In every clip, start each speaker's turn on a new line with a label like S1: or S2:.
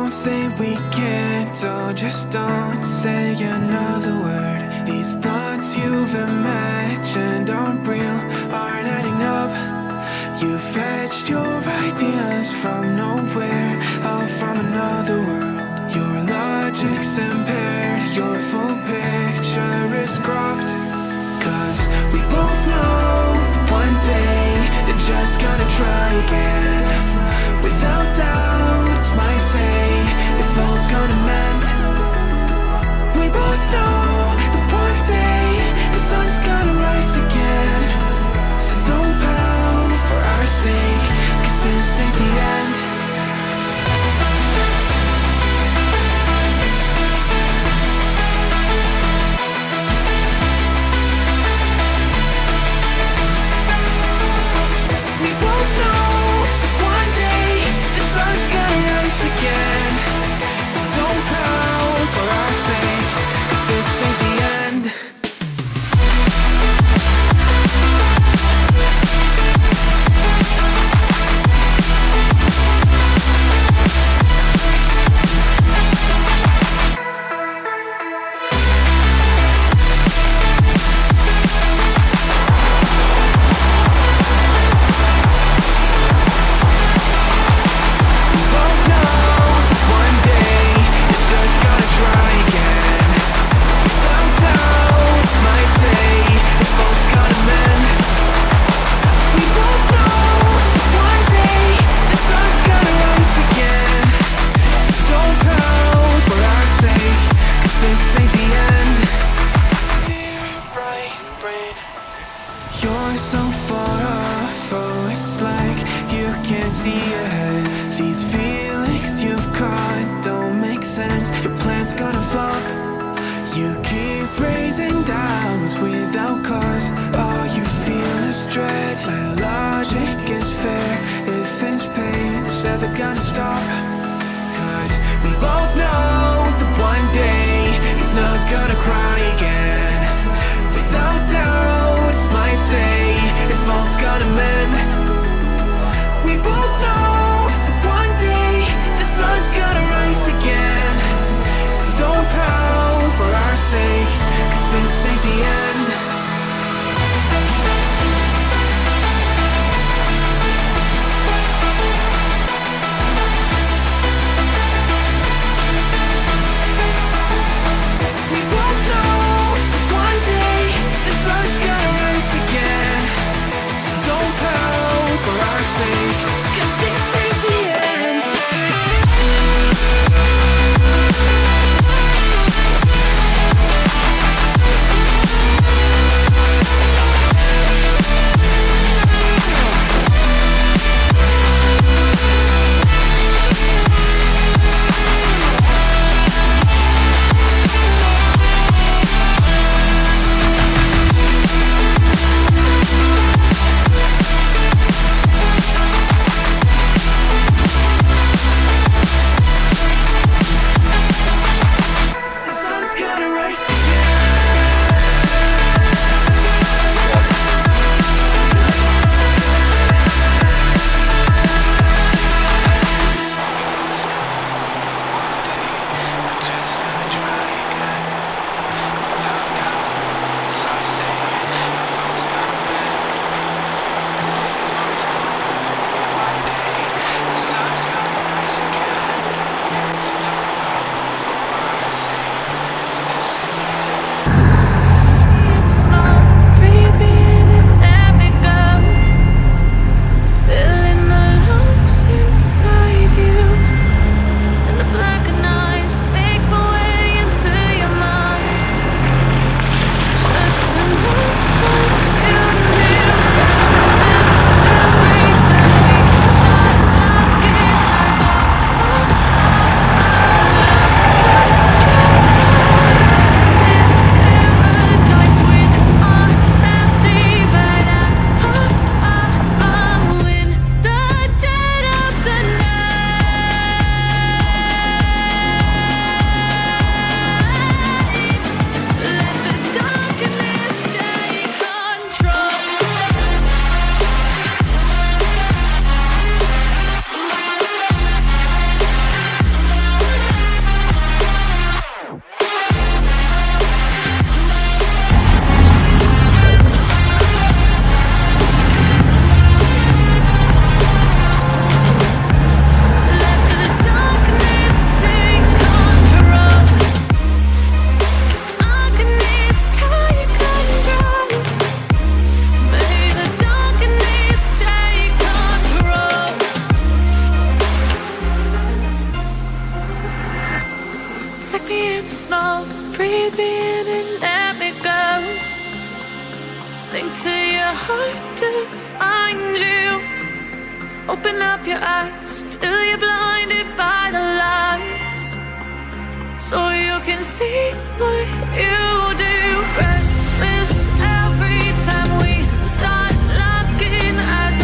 S1: Don't say we can't, oh, just don't say another word. These thoughts you've imagined aren't real, aren't adding up. You fetched your ideas from nowhere, all from another world. Your logic's impaired, your full picture is cropped. Cause we both know that one day they're just gonna try again. Without doubt, it's my say, if all's gonna mend. We both know that one day the sun's gonna rise again. So don't pout for our sake, cause this ain't the end. We both know that one day the sun's gonna rise again. So don't pout for our sake, cause this ain't the end. Both know one day you're just gonna try again. Without doubt, it's my say, if all's gonna mend. We both know one day the sun's gonna rise again. So don't pout for our sake, cause this ain't the end. Dear right brain, you're so far off, oh, it's like you can't see ahead. These feelings you've caught don't make sense, your plan's gonna flop. You keep raising doubts without cause, all you feel is dread. My logic is fair, if it's pain, it's ever gonna stop. Cause we both know that one day he's not gonna cry again. Without doubt, it's my say, if all's gonna mend. We both know that one day the sun's gonna rise again. So don't pout for our sake, cause this ain't the end. Sink to your heart to find you. Open up your eyes till you're blinded by the lies, so you can see what you do. Restless every time we start locking eyes.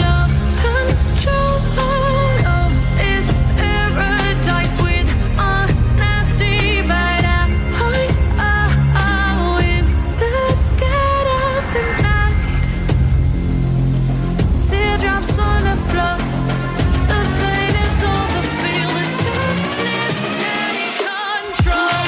S1: Lost control. Oh, it's paradise with honesty, but in the dead of the night. Teardrops on the floor. The pain is over. Feel the darkness take control.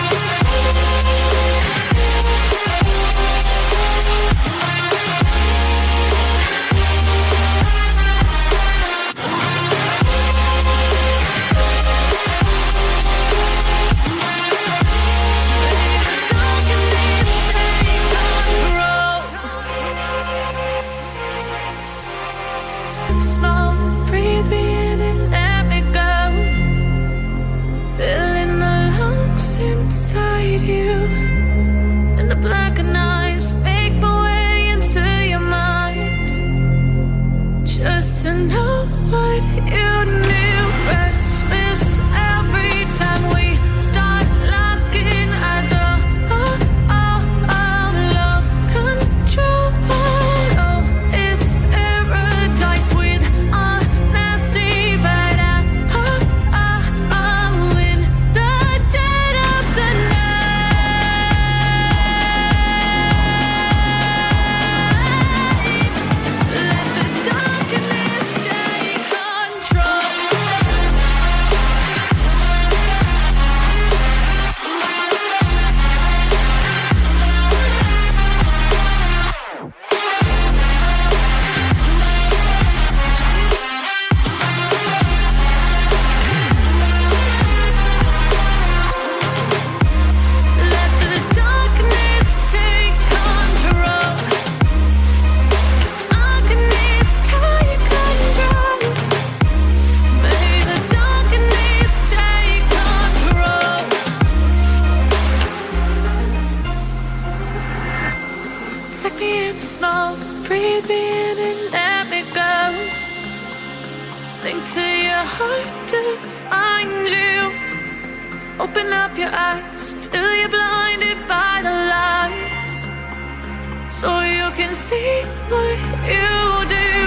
S1: Small, breathe me in and let me go. Filling the lungs inside you, and the blackened eyes make my way into your mind, just to know what you knew. Restless every time we start locking eyes. Lost control. Oh, it's paradise with honesty, but I'm in the dead of the night. Let the darkness take control. Let the darkness take control. Darkness take control. May the darkness take control. Take me in the smoke, breathe me in and let me go. Sink to your heart to find you. Open up your eyes till you're blinded by the lies, so you can see what you do.